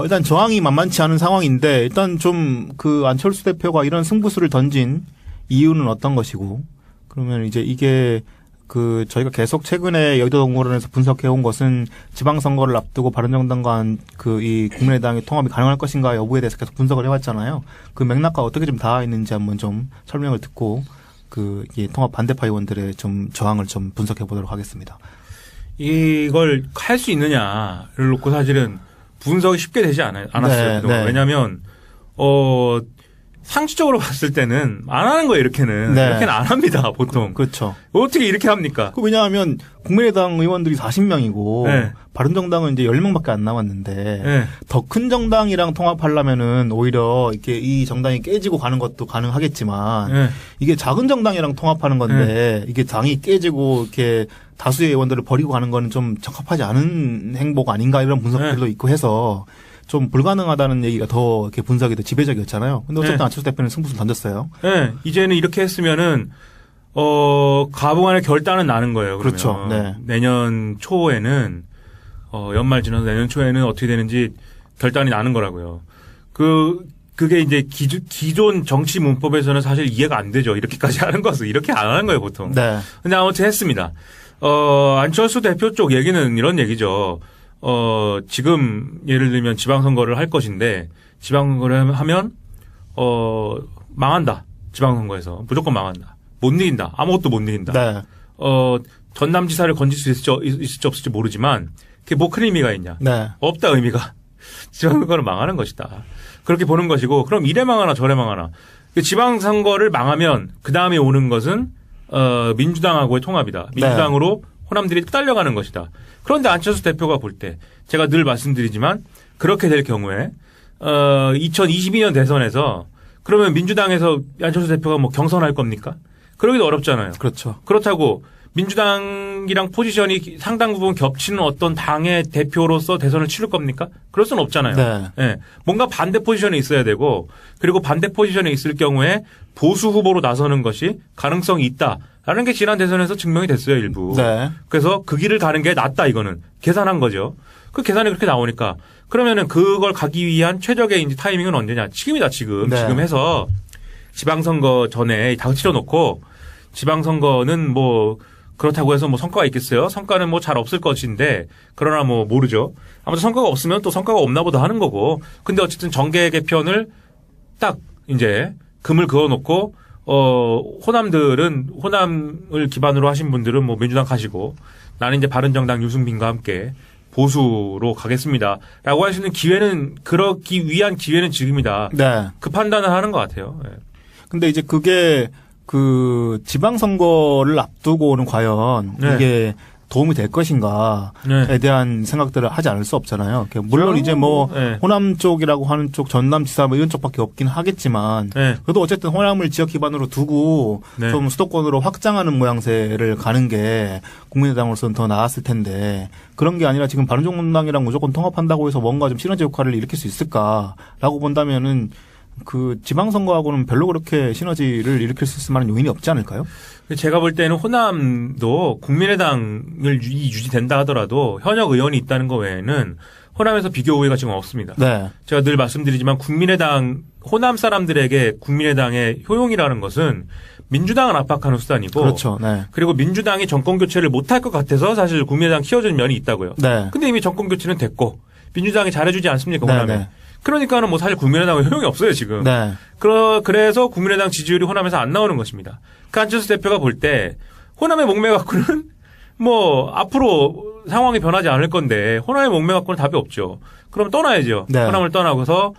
일단 저항이 만만치 않은 상황인데 일단 좀 그 안철수 대표가 이런 승부수를 던진 이유는 어떤 것이고 그러면 이제 이게 그 저희가 계속 최근에 여의도 동물원에서 분석해 온 것은 지방선거를 앞두고 바른정당과 그 이 국민의당의 통합이 가능할 것인가 여부에 대해서 계속 분석을 해왔잖아요. 그 맥락과 어떻게 좀 닿아 있는지 한번 좀 설명을 듣고 그 이 통합 반대파 의원들의 좀 저항을 좀 분석해 보도록 하겠습니다. 이걸 할 수 있느냐를 놓고 사실은 분석이 쉽게 되지 않았어요. 네. 왜냐하면 상식적으로 봤을 때는 안 하는 거예요. 이렇게는. 네. 이렇게는 안 합니다. 보통. 그렇죠. 어떻게 이렇게 합니까? 왜냐하면 국민의당 의원들이 40명이고 네. 바른정당은 이제 10명밖에 안 남았는데 네. 더 큰 정당이랑 통합하려면은 오히려 이렇게 이 정당이 깨지고 가는 것도 가능하겠지만 네. 이게 작은 정당이랑 통합하는 건데 이게 당이 깨지고 이렇게 다수의 의원들을 버리고 가는 거는 좀 적합하지 않은 행복 아닌가 이런 분석들도 있고 해서 좀 불가능하다는 얘기가 더 이렇게 분석이 더 지배적이었잖아요. 근데 어쨌든 안철수 대표는 승부수를 던졌어요. 네. 이제는 이렇게 했으면은 가부간의 결단은 나는 거예요. 그러면. 그렇죠. 네. 내년 초에는 연말 지나서 내년 초에는 어떻게 되는지 결단이 나는 거라고요. 그게 이제 기존 정치 문법에서는 사실 이해가 안 되죠. 이렇게까지 하는 것은 이렇게 안 하는 거예요, 보통. 네. 근데 아무튼 했습니다. 안철수 대표 쪽 얘기는 이런 얘기죠. 지금 예를 들면 지방선거를 할 것인데 지방선거를 하면 망한다. 지방선거에서 무조건 망한다. 못 이긴다. 아무것도 못 이긴다. 네. 전남지사를 건질 수 있을지 없을지 모르지만 그게 뭐 큰 의미가 있냐. 네. 없다 의미가. 지방선거를 망하는 것이다. 그렇게 보는 것이고 그럼 이래 망하나 저래 망하나. 지방선거를 망하면 그 다음에 오는 것은 민주당하고의 통합이다. 민주당으로 호남들이 딸려가는 것이다. 그런데 안철수 대표가 볼 때 제가 늘 말씀드리지만 그렇게 될 경우에 2022년 대선에서 그러면 민주당에서 안철수 대표가 뭐 경선할 겁니까? 그러기도 어렵잖아요. 그렇죠. 그렇다고 민주당이랑 포지션이 상당 부분 겹치는 어떤 당의 대표로서 대선을 치를 겁니까? 그럴 수는 없잖아요. 네. 네. 뭔가 반대 포지션에 있어야 되고 그리고 반대 포지션에 있을 경우에 보수 후보로 나서는 것이 가능성이 있다라는 게 지난 대선에서 증명이 됐어요. 일부. 네. 그래서 그 길을 가는 게 낫다 이거는. 계산한 거죠. 그 계산이 그렇게 나오니까 그러면은 그걸 가기 위한 최적의 이제 타이밍은 언제냐. 지금이다 지금. 네. 지금 해서 지방선거 전에 당 치러놓고 지방선거는 뭐 그렇다고 해서 뭐 성과가 있겠어요? 성과는 뭐 잘 없을 것인데 그러나 뭐 모르죠. 아무튼 성과가 없으면 또 성과가 없나 보다 하는 거고. 근데 어쨌든 정계 개편을 딱 이제 금을 그어놓고 호남들은 호남을 기반으로 하신 분들은 뭐 민주당 가시고 나는 이제 바른정당 유승민과 함께 보수로 가겠습니다. 라고 할 수 있는 기회는 그러기 위한 기회는 지금이다. 네. 그 판단을 하는 것 같아요. 네. 근데 이제 그게 그 지방선거를 앞두고는 과연 네. 이게 도움이 될 것인가에 네. 대한 생각들을 하지 않을 수 없잖아요. 물론 이제 뭐 네. 호남 쪽이라고 하는 쪽 전남지사 뭐 이런 쪽밖에 없긴 하겠지만 네. 그래도 어쨌든 호남을 지역 기반으로 두고 네. 좀 수도권으로 확장하는 모양새를 가는 게 국민의당으로서는 더 나았을 텐데 그런 게 아니라 지금 바른정당이랑 무조건 통합한다고 해서 뭔가 좀 시너지 효과를 일으킬 수 있을까라고 본다면은 그 지방선거하고는 별로 그렇게 시너지를 일으킬 수 있을 만한 요인이 없지 않을까요? 제가 볼 때는 호남도 국민의당을 유지된다 하더라도 현역 의원이 있다는 것 외에는 호남에서 비교 우위가 지금 없습니다. 네. 제가 늘 말씀드리지만 국민의당 호남 사람들에게 국민의당의 효용이라는 것은 민주당을 압박하는 수단이고 그렇죠. 네. 그리고 민주당이 정권 교체를 못할 것 같아서 사실 국민의당 키워준 면이 있다고요. 네. 근데 이미 정권 교체는 됐고 민주당이 잘해주지 않습니까 호남에. 네. 그러니까는 뭐 사실 국민의당은 효용이 없어요 지금. 네. 그래서 국민의당 지지율이 호남에서 안 나오는 것입니다. 그 안철수 대표가 볼 때 호남의 목매 갖고는 뭐 앞으로 상황이 변하지 않을 건데 호남의 목매 갖고는 답이 없죠. 그럼 떠나야죠. 네. 호남을 떠나고서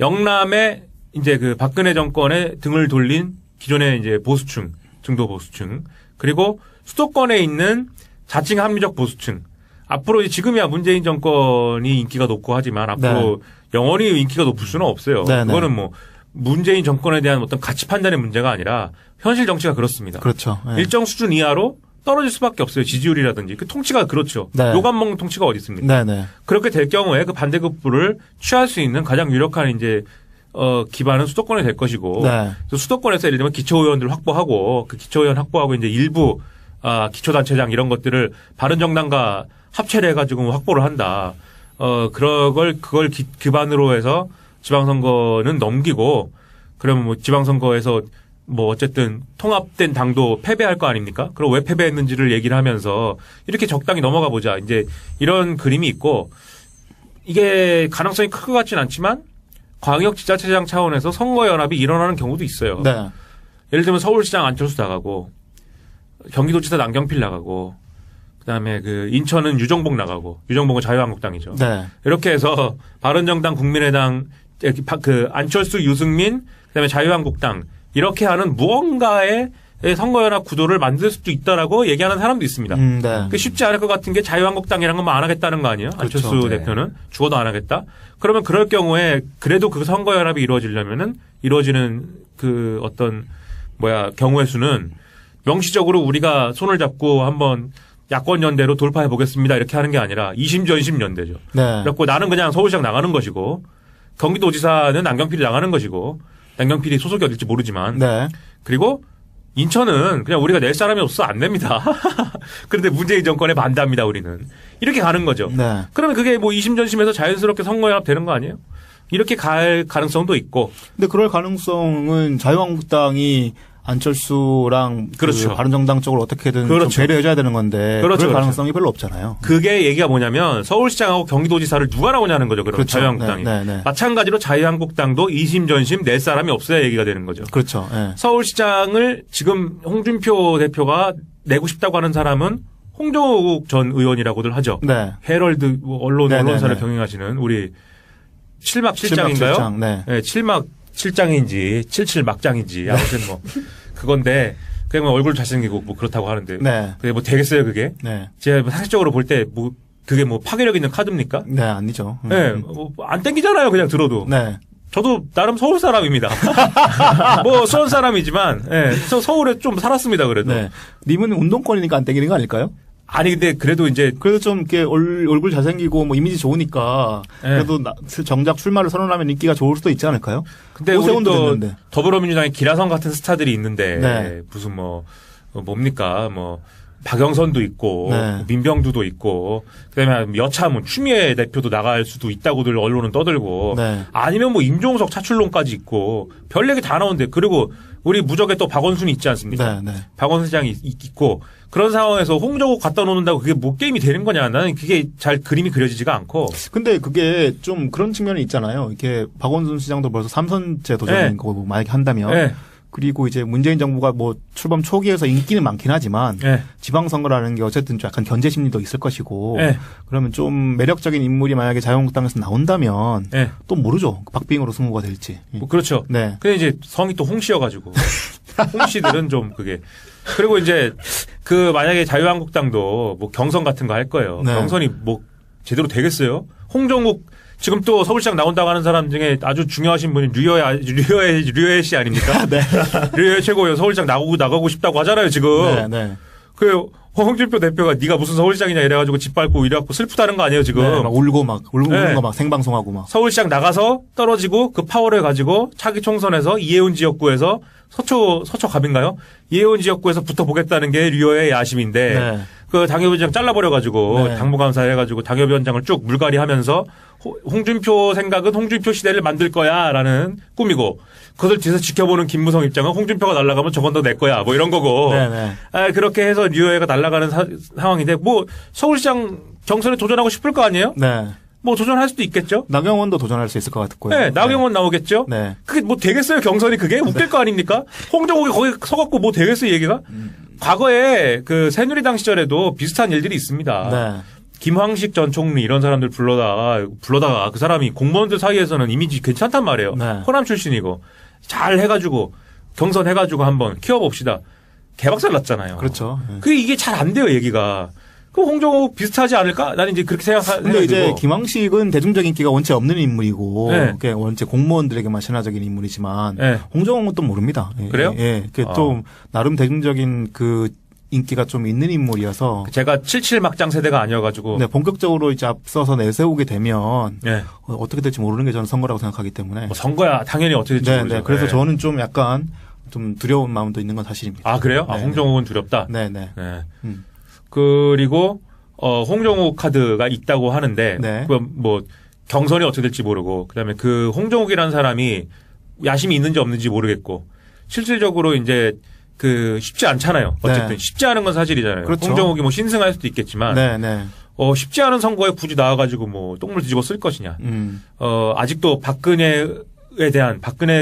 영남의 이제 그 박근혜 정권에 등을 돌린 기존의 이제 보수층, 중도 보수층 그리고 수도권에 있는 자칭 합리적 보수층. 앞으로 지금이야 문재인 정권이 인기가 높고 하지만 앞으로 영원히 인기가 높을 수는 없어요. 네, 그거는 뭐 문재인 정권에 대한 어떤 가치 판단의 문제가 아니라 현실 정치가 그렇습니다. 그렇죠. 네. 일정 수준 이하로 떨어질 수밖에 없어요. 지지율이라든지. 그 통치가 그렇죠. 네. 요감 먹는 통치가 어디 있습니까? 네네. 그렇게 될 경우에 그 반대급부를 취할 수 있는 가장 유력한 이제 기반은 수도권이 될 것이고 네. 수도권에서 예를 들면 기초의원들 확보하고 그 기초의원 확보하고 이제 일부 기초단체장 이런 것들을 바른정당과 합체를 해가지고 확보를 한다. 그걸 기반으로 해서 지방선거는 넘기고 그러면 뭐 지방선거에서 뭐 어쨌든 통합된 당도 패배할 거 아닙니까? 그럼 왜 패배했는지를 얘기를 하면서 이렇게 적당히 넘어가 보자. 이제 이런 그림이 있고 이게 가능성이 클 것 같진 않지만 광역지자체장 차원에서 선거연합이 일어나는 경우도 있어요. 네. 예를 들면 서울시장 안철수 나가고 경기도지사 남경필 나가고 그다음에 그 인천은 유정복 나가고 유정복은 자유한국당이죠. 네. 이렇게 해서 바른정당 국민의당 그 안철수 유승민 그다음에 자유한국당 이렇게 하는 무언가의 선거연합 구도를 만들 수도 있다라고 얘기하는 사람도 있습니다. 네. 쉽지 않을 것 같은 게 자유한국당이란 건 뭐 안 하겠다는 거 아니에요? 그렇죠. 안철수 네. 대표는 죽어도 안 하겠다. 그러면 그럴 경우에 그래도 그 선거연합이 이루어지려면은 이루어지는 그 어떤 경우의 수는 명시적으로 우리가 손을 잡고 한번 야권 연대로 돌파해 보겠습니다. 이렇게 하는 게 아니라 이심전심 연대죠. 네. 그래서 나는 그냥 서울시장 나가는 것이고 경기도지사는 남경필이 나가는 것이고 남경필이 소속이 어딜지 모르지만 네. 그리고 인천은 그냥 우리가 낼 사람이 없어 안 냅니다. 그런데 문재인 정권에 반대합니다. 우리는 이렇게 가는 거죠. 네. 그러면 그게 뭐 이심전심에서 자연스럽게 선거연합 되는 거 아니에요? 이렇게 갈 가능성도 있고. 근데 그럴 가능성은 자유한국당이 안철수랑 그렇죠. 그 바른정당 쪽을 어떻게든 그렇죠. 좀 배려해줘야 되는 건데 그렇죠. 그럴 가능성이 별로 없잖아요. 그게 얘기가 뭐냐면 서울시장하고 경기도지사를 누가 나오냐는 거죠. 그럼 그렇죠. 자유한국당이. 네, 네, 네. 마찬가지로 자유한국당도 이심전심 낼 사람이 없어야 얘기가 되는 거죠. 그렇죠. 네. 서울시장을 지금 홍준표 대표가 내고 싶다고 하는 사람은 홍정욱 전 의원이라고들 하죠. 네. 헤럴드 언론사를 네. 경영하시는 우리 칠막 실장인가요? 실장, 네. 네, 칠막 실장인지 칠칠 막장인지 아무튼 뭐 그건데 그냥 뭐 얼굴 잘생기고 뭐 그렇다고 하는데 네. 그게 뭐 되겠어요 그게? 네. 제가 뭐 상식적으로 볼 때 뭐 그게 뭐 파괴력 있는 카드입니까? 네, 아니죠. 네, 안 땡기잖아요 그냥 들어도. 네. 저도 나름 서울 사람입니다. 뭐 수원 사람이지만 네, 저 서울에 좀 살았습니다 그래도. 네. 님은 운동권이니까 안 땡기는 거 아닐까요? 아니 근데 그래도 이제 그래도 좀 이렇게 얼굴 잘생기고 뭐 이미지 좋으니까 네. 그래도 정작 출마를 선언하면 인기가 좋을 수도 있지 않을까요? 근데 우리 오세훈도 또 됐는데. 더불어민주당의 기라성 같은 스타들이 있는데 네. 무슨 뭡니까 박영선도 있고 네. 민병두도 있고 그다음에 여차하면 추미애 대표도 나갈 수도 있다고들 언론은 떠들고 네. 아니면 뭐 임종석 차출론까지 있고 별 얘기 다 나오는데 그리고 우리 무적에 또 박원순이 있지 않습니까? 네, 네. 박원순 시장이 있고 그런 상황에서 홍정욱 갖다 놓는다고 그게 뭐 게임이 되는 거냐 나는 그게 잘 그림이 그려지지가 않고 근데 그게 좀 그런 측면이 있잖아요. 이게 박원순 시장도 벌써 3선째 도전인 네. 거고 만약에 한다면 네. 그리고 이제 문재인 정부가 뭐 출범 초기에서 인기는 많긴 하지만 네. 지방선거라는 게 어쨌든 좀 약간 견제 심리도 있을 것이고 네. 그러면 좀 매력적인 인물이 만약에 자유한국당에서 나온다면 네. 또 모르죠. 박빙으로 승부가 될지. 뭐 그렇죠. 네. 근데 이제 성이 또 홍씨여가지고 홍씨들은 좀 그게 그리고 이제 그 만약에 자유한국당도 뭐 경선 같은 거 할 거예요. 네. 경선이 뭐 제대로 되겠어요? 홍정욱 지금 또 서울시장 나온다고 하는 사람 중에 아주 중요하신 분이 류여애 씨 아닙니까? 네. 류여애 최고예요. 서울시장 나가고 싶다고 하잖아요 지금. 네, 네. 그 홍준표 대표가 네가 무슨 서울시장이냐 이래가지고 집 밟고 이래갖고 슬프다는 거 아니에요 지금. 네, 막 울고 막 울고 네. 우는 거 막 생방송하고 막. 서울시장 나가서 떨어지고 그 파워를 가지고 차기 총선에서 이해운 지역구에서 서초갑인가요? 이해운 지역구에서 붙어보겠다는 게 류여의 야심인데 네. 그 당협위원장 잘라버려가지고 네. 당무감사 해가지고 당협위원장을 쭉 물갈이하면서 홍준표 생각은 홍준표 시대를 만들 거야라는 꿈이고 그것을 뒤에서 지켜보는 김무성 입장은 홍준표가 날아가면 저건 더 내 거야 뭐 이런 거고 네, 네. 그렇게 해서 류여애가 날아가는 상황인데 뭐 서울시장 경선에 도전하고 싶을 거 아니에요? 네. 뭐 도전할 수도 있겠죠? 나경원도 도전할 수 있을 것 같고요. 네, 나경원 나오겠죠? 네. 그게 뭐 되겠어요, 경선이 그게? 웃길 거 아닙니까? 홍정욱이 거기 서갖고 뭐 되겠어요, 얘기가? 과거에 그 새누리당 시절에도 비슷한 일들이 있습니다. 네. 김황식 전 총리 이런 사람들 불러다가 그 사람이 공무원들 사이에서는 이미지 괜찮단 말이에요. 네. 호남 출신이고. 잘 해가지고 경선 해가지고 한번 키워봅시다. 개박살 났잖아요. 그렇죠. 네. 그게 이게 잘 안 돼요, 얘기가. 그 홍정욱 비슷하지 않을까? 나는 이제 그렇게 생각하고. 근데 이제 김황식은 대중적 인기가 원체 없는 인물이고, 네. 그게 원체 공무원들에게만 신화적인 인물이지만, 네. 홍정욱은 또 모릅니다. 예, 그래요? 예, 그게 또 나름 대중적인 그 인기가 좀 있는 인물이어서, 제가 77 막장 세대가 아니어가지고. 네, 본격적으로 이제 앞서서 내세우게 되면 네. 어떻게 될지 모르는 게 저는 선거라고 생각하기 때문에, 뭐 선거야 당연히 어떻게 될지 네, 모르죠. 네. 그래서 네. 저는 좀 약간 좀 두려운 마음도 있는 건 사실입니다. 아 그래요? 아 네, 홍정욱은 두렵다. 네, 네. 네. 음. 그리고 홍정욱 카드가 있다고 하는데 네. 뭐 경선이 어떻게 될지 모르고 그다음에 그 홍정욱이라는 사람이 야심이 있는지 없는지 모르겠고 실질적으로 이제 그 쉽지 않잖아요. 어쨌든 네. 쉽지 않은 건 사실이잖아요. 그렇죠. 홍정욱이 뭐 신승할 수도 있겠지만 네, 네. 쉽지 않은 선거에 굳이 나와가지고 뭐 똥물 뒤집어 쓸 것이냐. 아직도 박근혜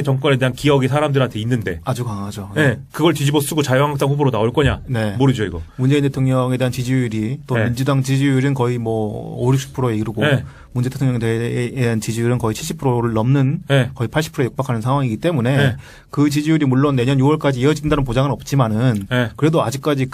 정권에 대한 기억이 사람들한테 있는데. 아주 강하죠. 네. 그걸 뒤집어 쓰고 자유한국당 후보로 나올 거냐. 네. 모르죠, 이거. 문재인 대통령에 대한 지지율이 또 네. 민주당 지지율은 거의 뭐 5, 60%에 이르고 네. 문재인 대통령에 대한 지지율은 거의 70%를 넘는 네. 거의 80%에 육박하는 상황이기 때문에 네. 그 지지율이 물론 내년 6월까지 이어진다는 보장은 없지만은 네. 그래도 아직까지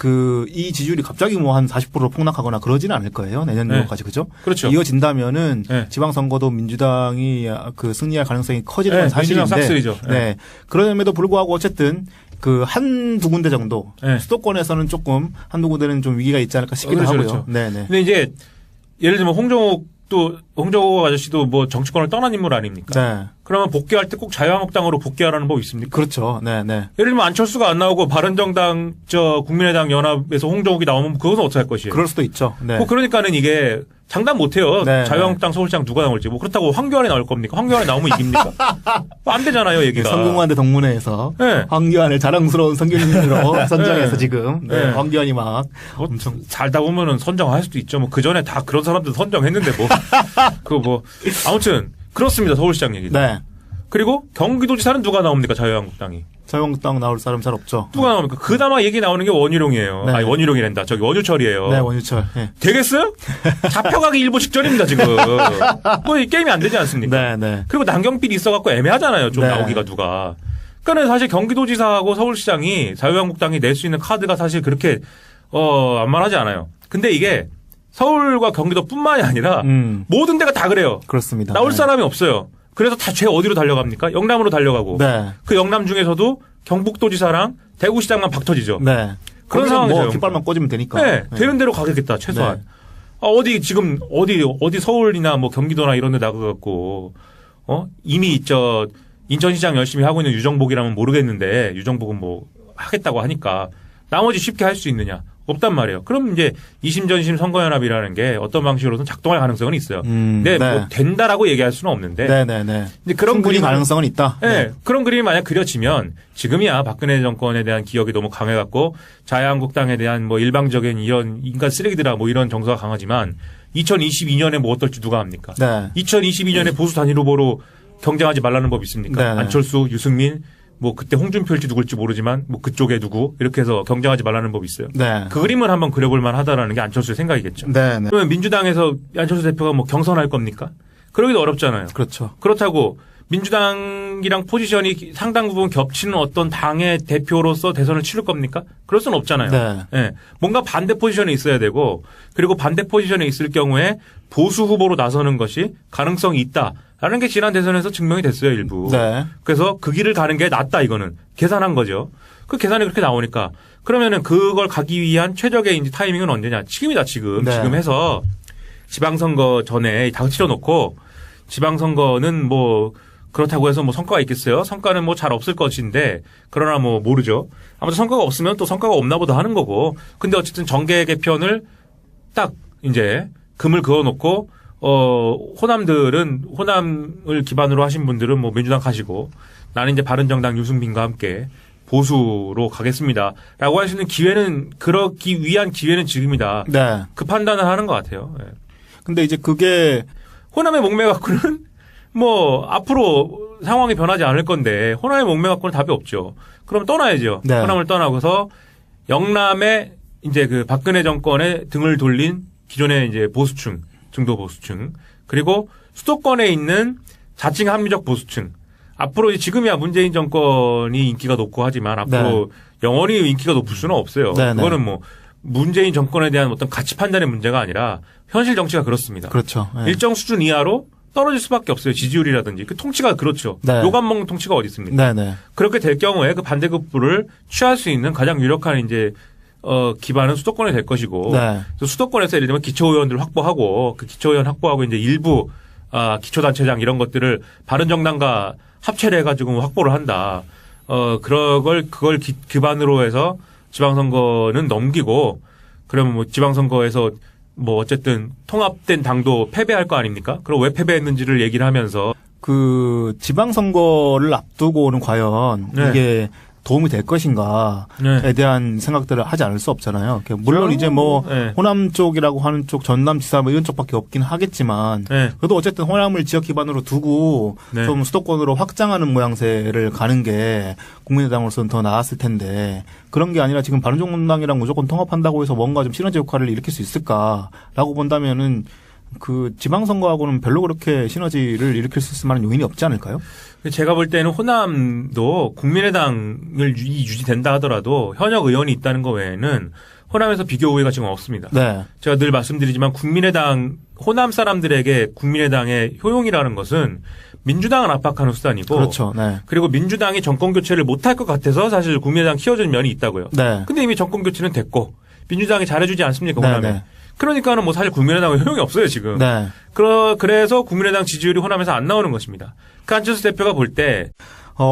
이 지지율이 갑자기 뭐 한 40%로 폭락하거나 그러지는 않을 거예요. 내년 네. 6월까지 그죠? 그렇죠. 이어진다면은 네. 지방선거도 민주당이 그 승리할 가능성이 커지는 건 네. 민주당 사실인데 싹쓸이죠. 네. 네. 그럼에도 불구하고 어쨌든 그 한두 군데 정도 네. 수도권에서는 조금 한두 군데는 좀 위기가 있지 않을까 싶기도 그렇죠, 하고요. 그렇죠. 네네. 근데 이제 예를 들면 홍정욱 아저씨도 뭐 정치권을 떠난 인물 아닙니까? 네. 그러면 복귀할 때 꼭 자유한국당으로 복귀하라는 법 있습니까? 그렇죠. 네네. 예를 들면 안철수가 안 나오고 바른정당 국민의당 연합에서 홍정욱이 나오면 그것은 어떻게 할 것이에요? 그럴 수도 있죠. 네. 뭐 그러니까는 이게 장담 못해요. 네, 자유한국당 서울시장 누가 나올지. 뭐 그렇다고 황교안이 나올 겁니까? 황교안이 나오면 이깁니까? 뭐안 되잖아요, 얘기가. 성공한대 동문회에서 네. 황교안을 자랑스러운 선교인으로 선정해서 네. 지금 네. 황교안이 막 뭐 엄청 살다 보면은 선정할 수도 있죠. 뭐 그 전에 다 그런 사람들 선정했는데 뭐. 아무튼 그렇습니다. 서울시장 얘기. 네. 그리고 경기도지사는 누가 나옵니까? 자유한국당이. 자유한국당 나올 사람 잘 없죠. 누가 나옵니까? 그나마 얘기 나오는 게 원희룡이에요. 네. 아니 원희룡이란다. 원유철이에요. 네, 원유철. 네. 되겠어요? 잡혀가기 일보 직전입니다, 지금. 뭐, 이 게임이 안 되지 않습니까? 네, 네. 그리고 남경필이 있어갖고 애매하잖아요, 좀 네. 나오기가 누가. 그러니까 사실 경기도지사하고 서울시장이 자유한국당이 낼 수 있는 카드가 사실 그렇게, 만만하지 않아요. 근데 이게 서울과 경기도뿐만이 아니라 모든 데가 다 그래요. 그렇습니다. 나올 네. 사람이 없어요. 그래서 다 죄 어디로 달려갑니까? 영남으로 달려가고. 네. 그 영남 중에서도 경북도지사랑 대구시장만 박터지죠. 네. 그런 거기는 상황이죠. 뭐 깃발만 꽂으면 되니까. 네, 되는 대로 가겠다, 최소한. 네. 어디 서울이나 뭐 경기도나 이런 데 나가갖고, 이미 인천시장 열심히 하고 있는 유정복이라면 모르겠는데, 유정복은 뭐 하겠다고 하니까, 나머지 쉽게 할 수 있느냐? 없단 말이에요. 그럼 이제 2심 전심 선거연합이라는 게 어떤 방식으로든 작동할 가능성은 있어요. 근데 네. 뭐 된다라고 얘기할 수는 없는데. 네네네. 근데 그런 충분히 그림은- 가능성은 있다. 네. 그런 그림이 만약 그려지면 지금이야 박근혜 정권에 대한 기억이 너무 강해갖고 자유한국당에 대한 뭐 일방적인 이런 인간 쓰레기들아 뭐 이런 정서가 강하지만 2022년에 뭐 어떨지 누가 합니까? 네. 2022년에 보수 단일 후보로 경쟁하지 말라는 법 있습니까? 네, 네. 안철수, 유승민, 뭐 그때 홍준표일지 누굴지 모르지만 뭐 그쪽에 누구 이렇게 해서 경쟁하지 말라는 법이 있어요. 네. 그 그림을 한번 그려볼 만하다라는 게 안철수의 생각이겠죠. 네네. 그러면 민주당에서 안철수 대표가 뭐 경선할 겁니까? 그러기도 어렵잖아요. 그렇죠. 그렇다고 민주당이랑 포지션이 상당 부분 겹치는 어떤 당의 대표로서 대선을 치를 겁니까? 그럴 수는 없잖아요. 네. 예. 뭔가 반대 포지션에 있어야 되고 그리고 반대 포지션에 있을 경우에 보수 후보로 나서는 것이 가능성이 있다라는 게 지난 대선에서 증명이 됐어요, 일부. 네. 그래서 그 길을 가는 게 낫다 이거는 계산한 거죠. 그 계산이 그렇게 나오니까 그러면은 그걸 가기 위한 최적의 이제 타이밍은 언제냐? 지금이다 지금. 네. 지금 해서 지방선거 전에 다 치러놓고 지방선거는 뭐 그렇다고 해서 뭐 성과가 있겠어요? 성과는 뭐 잘 없을 것인데 그러나 뭐 모르죠. 아무튼 성과가 없으면 또 성과가 없나 보다 하는 거고. 근데 어쨌든 정계 개편을 딱 이제 금을 그어놓고 호남을 기반으로 하신 분들은 뭐 민주당 가시고 나는 이제 바른정당 유승민과 함께 보수로 가겠습니다라고 할 수 있는 기회는 그러기 위한 기회는 지금이다. 네. 그 판단을 하는 것 같아요. 예. 근데 이제 그게 호남의 목매 갖고는 뭐 앞으로 상황이 변하지 않을 건데 호남의 목매 갖고는 답이 없죠. 그럼 떠나야죠. 네. 호남을 떠나고서 영남의 이제 그 박근혜 정권에 등을 돌린 기존의 이제 보수층, 중도 보수층, 그리고 수도권에 있는 자칭 합리적 보수층. 앞으로 이제 지금이야 문재인 정권이 인기가 높고 하지만 앞으로 영원히 인기가 높을 수는 없어요. 네, 네. 그거는 뭐 문재인 정권에 대한 어떤 가치 판단의 문제가 아니라 현실 정치가 그렇습니다. 그렇죠. 네. 일정 수준 이하로 떨어질 수밖에 없어요. 지지율이라든지. 그 통치가 그렇죠. 네. 요감 먹는 통치가 어디 있습니까? 네네. 그렇게 될 경우에 그 반대급부를 취할 수 있는 가장 유력한 이제 기반은 수도권이 될 것이고 네. 그래서 수도권에서 예를 들면 기초의원들 확보하고 그 기초의원 확보하고 이제 일부 기초단체장 이런 것들을 바른정당과 합체를 해가지고 확보를 한다. 그걸 기반으로 해서 지방선거는 넘기고 그러면 뭐 지방선거에서 뭐 어쨌든 통합된 당도 패배할 거 아닙니까? 그럼 왜 패배했는지를 얘기를 하면서 그 지방선거를 앞두고는 과연 네. 이게 도움이 될 것인가에 네. 대한 생각들을 하지 않을 수 없잖아요. 물론 이제 뭐 네. 호남 쪽이라고 하는 쪽, 전남지사 뭐 이런 쪽밖에 없긴 하겠지만 네. 그래도 어쨌든 호남을 지역 기반으로 두고 네. 좀 수도권으로 확장하는 모양새를 가는 게 국민의당으로서는 더 나았을 텐데 그런 게 아니라 지금 바른정당이랑 무조건 통합한다고 해서 뭔가 좀 시너지 효과를 일으킬 수 있을까라고 본다면은 그 지방선거하고는 별로 그렇게 시너지를 일으킬 수 있을 만한 요인이 없지 않을까요? 제가 볼 때는 호남도 국민의당을 유지된다 하더라도 현역 의원이 있다는 거 외에는 호남에서 비교 우위가 지금 없습니다. 네. 제가 늘 말씀드리지만 국민의당 호남 사람들에게 국민의당의 효용이라는 것은 민주당을 압박하는 수단이고 그렇죠. 네. 그리고 민주당이 정권 교체를 못할 것 같아서 사실 국민의당 키워주는 면이 있다고요. 네. 근데 이미 정권 교체는 됐고 민주당이 잘해주지 않습니까 호남에. 네. 그러니까는 뭐 사실 국민의당은 효용이 없어요 지금. 네. 그래서 국민의당 지지율이 호남에서 안 나오는 것입니다. 그 안철수 대표가 볼 때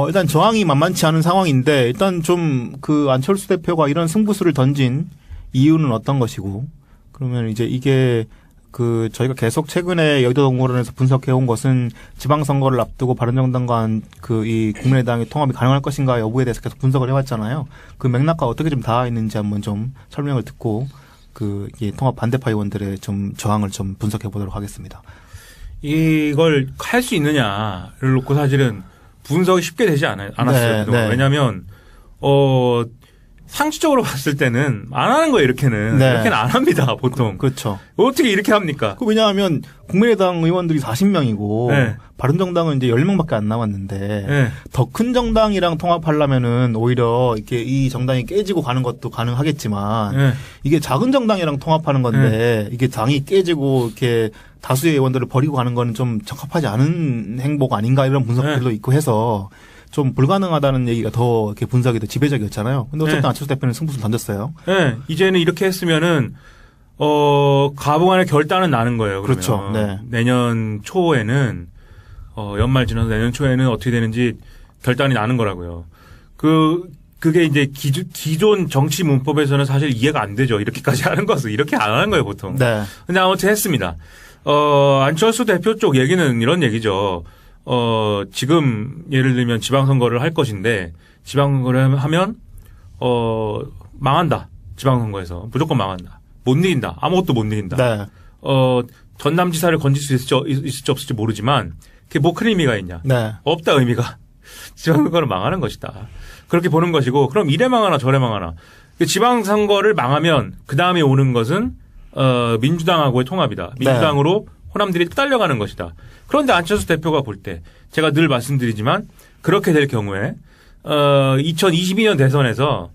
일단 저항이 만만치 않은 상황인데 일단 좀 그 안철수 대표가 이런 승부수를 던진 이유는 어떤 것이고 그러면 이제 이게 그 저희가 계속 최근에 여의도 동물원에서 분석해 온 것은 지방선거를 앞두고 바른정당과 그 이 국민의당의 통합이 가능할 것인가 여부에 대해서 계속 분석을 해왔잖아요. 그 맥락과 어떻게 좀 닿아 있는지 한번 좀 설명을 듣고 이 통합 반대파 의원들의 좀 저항을 좀 분석해 보도록 하겠습니다. 이걸 할 수 있느냐를 놓고 사실은 분석이 쉽게 되지 않았어요. 네. 왜냐하면 상식적으로 봤을 때는 안 하는 거예요. 이렇게는 네. 이렇게는 안 합니다. 보통 그렇죠. 어떻게 이렇게 합니까? 왜냐하면 국민의당 의원들이 40명이고 네. 바른정당은 이제 10명밖에 안 남았는데 네. 더 큰 정당이랑 통합하려면은 오히려 이렇게 이 정당이 깨지고 가는 것도 가능하겠지만 네. 이게 작은 정당이랑 통합하는 건데 이게 당이 깨지고 이렇게 다수의 의원들을 버리고 가는 거는 좀 적합하지 않은 행보가 아닌가 이런 분석들도 있고 해서 좀 불가능하다는 얘기가 더 이렇게 분석이 더 지배적이었잖아요. 근데 어쨌든 네. 안철수 대표는 승부수를 던졌어요. 네. 이제는 이렇게 했으면은 가부간의 결단은 나는 거예요. 그러면. 그렇죠. 네. 내년 초에는 연말 지나서 내년 초에는 어떻게 되는지 결단이 나는 거라고요. 그게 이제 기존 정치 문법에서는 사실 이해가 안 되죠. 이렇게까지 하는 것은 이렇게 안 하는 거예요, 보통. 네. 근데 아무튼 했습니다. 안철수 대표 쪽 얘기는 이런 얘기죠. 지금 예를 들면 지방선거를 할 것인데 지방선거를 하면 망한다. 지방선거에서 무조건 망한다. 못 이긴다. 아무것도 못 이긴다. 네. 전남지사를 건질 수 있을지 없을지 모르지만 그게 뭐 큰 의미가 있냐. 네. 없다 의미가. 지방선거는 망하는 것이다. 그렇게 보는 것이고 그럼 이래 망하나 저래 망하나. 지방선거를 망하면 그 다음에 오는 것은 민주당하고의 통합이다. 민주당으로 호남들이 딸려가는 것이다. 그런데 안철수 대표가 볼 때 제가 늘 말씀드리지만 그렇게 될 경우에 2022년 대선에서